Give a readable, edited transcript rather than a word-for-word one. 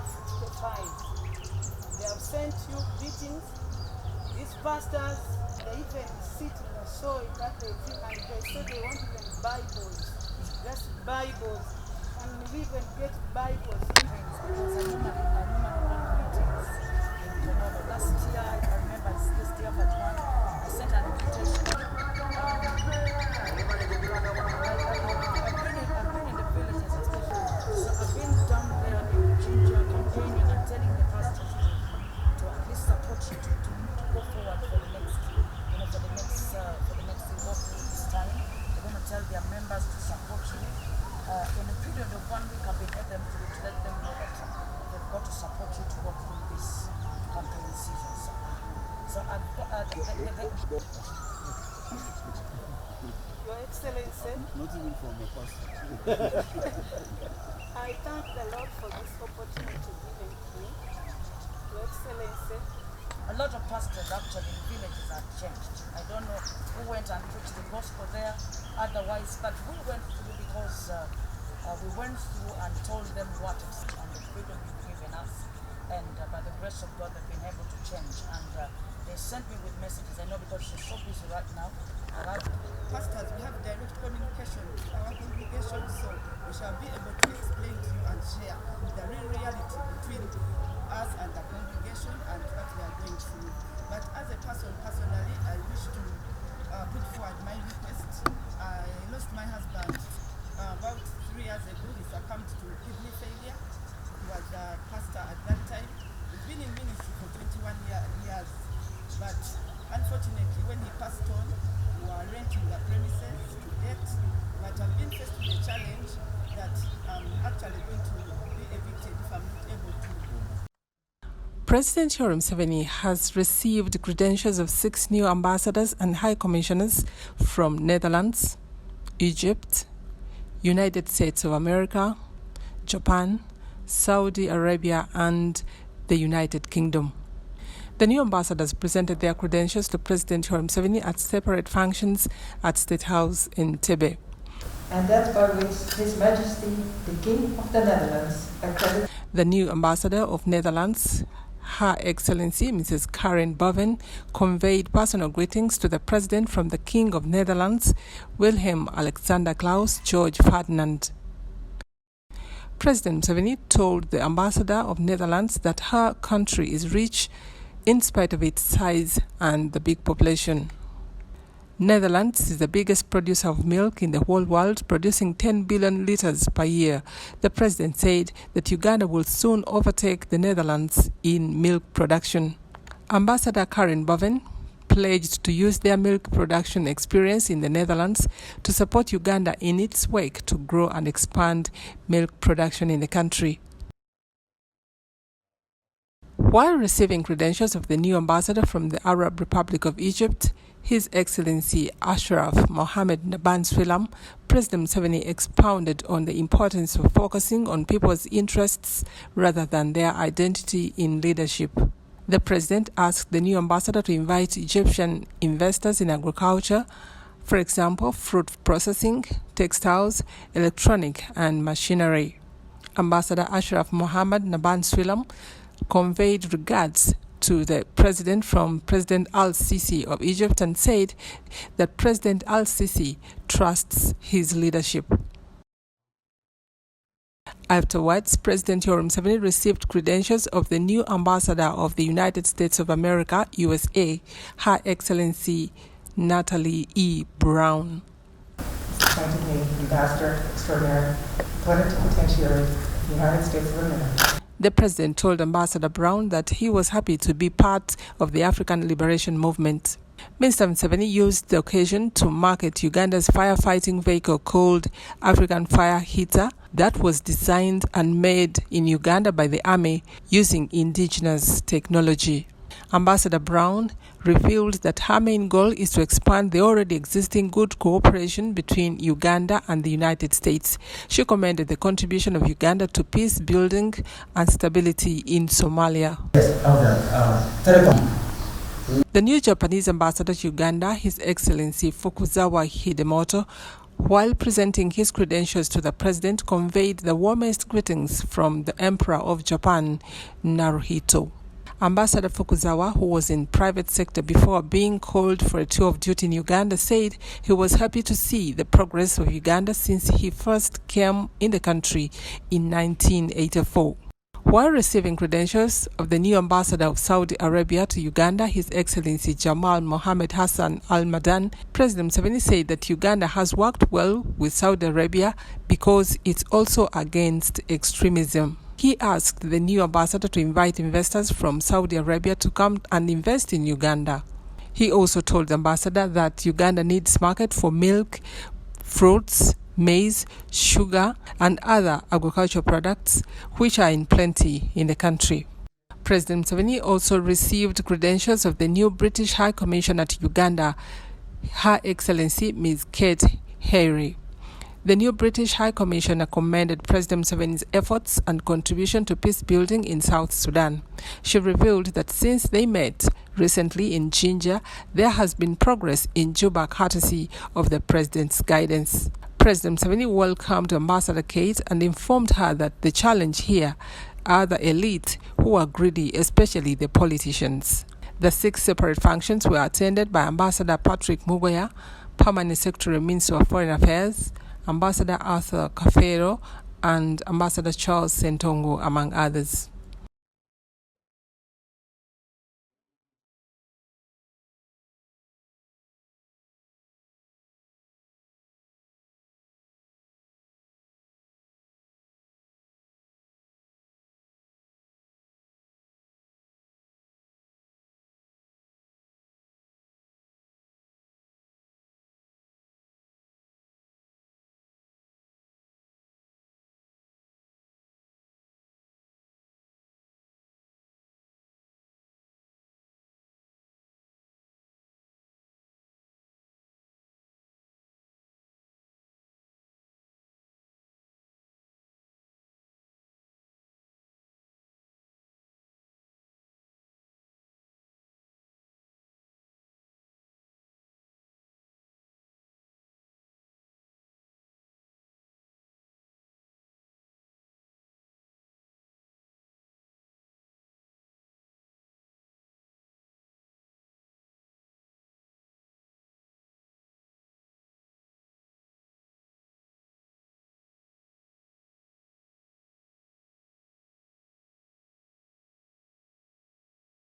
have 55. They have sent you greetings. These pastors, they even sit in the soil that they feel, and they say they want even Bibles. Just Bibles. And we even get Bibles. Because I normally want greetings in Mondo. Last year, I remember this year for one, I sent an invitation. I've been in the villages especially. So I've been down there in Bujingo campaigning and telling the pastors to at least support you to go forward for the next, for the next go through this time. They're going to tell their members to support you. In a period of 1 week, I've been able to let them know that they've got to support you to go through this campaign season. So I've got Your Excellency, not even from a pastor. I thank the Lord for this opportunity given to me. Your Excellency, a lot of pastors actually in villages have changed. I don't know who went and preached the gospel there otherwise, but we went through because we went through and told them what is and the freedom you've given us, and by the grace of God they've been able to change, and they sent me with messages. I know because she's so busy right now. Pastors, we have direct communication with our congregation, so we shall be able to explain to you and share the real reality between us and the congregation and what we are going through. But as a person, personally, I wish to put forward my request. I lost my husband about 3 years ago. He succumbed to kidney failure. He was a pastor at that time. We've been in ministry for 21 years. But unfortunately, when he passed on, we were renting the premises to debt. But I've been faced with a challenge that I'm actually going to be evicted if I'm not able to. President Museveni has received credentials of 6 new ambassadors and high commissioners from Netherlands, Egypt, United States of America, Japan, Saudi Arabia, and the United Kingdom. The new ambassadors presented their credentials to President Museveni at separate functions at State House in Tebe. And that by which His Majesty, the King of the Netherlands, accredited. The new ambassador of Netherlands, Her Excellency Mrs. Karen Boven, conveyed personal greetings to the President from the King of Netherlands, Wilhelm Alexander Klaus George Ferdinand. President Museveni told the ambassador of Netherlands that her country is rich in spite of its size and the big population. Netherlands is the biggest producer of milk in the whole world, producing 10 billion liters per year. The president said that Uganda will soon overtake the Netherlands in milk production. Ambassador Karen Boven pledged to use their milk production experience in the Netherlands to support Uganda in its work to grow and expand milk production in the country. While receiving credentials of the new ambassador from the Arab Republic of Egypt, His Excellency Ashraf Mohammed Naban Swilam, President Museveni expounded on the importance of focusing on people's interests rather than their identity in leadership. The president asked the new ambassador to invite Egyptian investors in agriculture, for example, fruit processing, textiles, electronic and machinery. Ambassador Ashraf Mohammed Naban Swilam conveyed regards to the president from President al-Sisi of Egypt and said that President al-Sisi trusts his leadership. Afterwards, President Museveni received credentials of the new ambassador of the United States of America, USA, Her Excellency Natalie E. Brown. Appointed me Ambassador Extraordinary Plenipotentiary of the United States of America. The president told Ambassador Brown that he was happy to be part of the African Liberation Movement. Mr. Museveni used the occasion to market Uganda's firefighting vehicle called African Fire Heater that was designed and made in Uganda by the Army using indigenous technology. Ambassador Brown revealed that her main goal is to expand the already existing good cooperation between Uganda and the United States. She commended the contribution of Uganda to peace building and stability in Somalia. The new Japanese ambassador to Uganda, His Excellency Fukuzawa Hidemoto, while presenting his credentials to the president, conveyed the warmest greetings from the Emperor of Japan, Naruhito. Ambassador Fukuzawa, who was in private sector before being called for a tour of duty in Uganda, said he was happy to see the progress of Uganda since he first came in the country in 1984. While receiving credentials of the new ambassador of Saudi Arabia to Uganda, His Excellency Jamal Mohammed Hassan Al Madan, President Museveni said that Uganda has worked well with Saudi Arabia because it's also against extremism. He asked the new ambassador to invite investors from Saudi Arabia to come and invest in Uganda. He also told the ambassador that Uganda needs market for milk, fruits, maize, sugar, and other agricultural products which are in plenty in the country. President Museveni also received credentials of the new British High Commissioner to Uganda, Her Excellency Ms. Kate Harry. The new British High Commissioner commended President Museveni's efforts and contribution to peace building in South Sudan. She revealed that since they met recently in Jinja, there has been progress in Juba courtesy of the President's guidance. President Museveni welcomed Ambassador Kate and informed her that the challenge here are the elite who are greedy, especially the politicians. The 6 separate functions were attended by Ambassador Patrick Mugoya, Permanent Secretary, Minister of Foreign Affairs, Ambassador Arthur Kafero, and Ambassador Charles Sentongo, among others.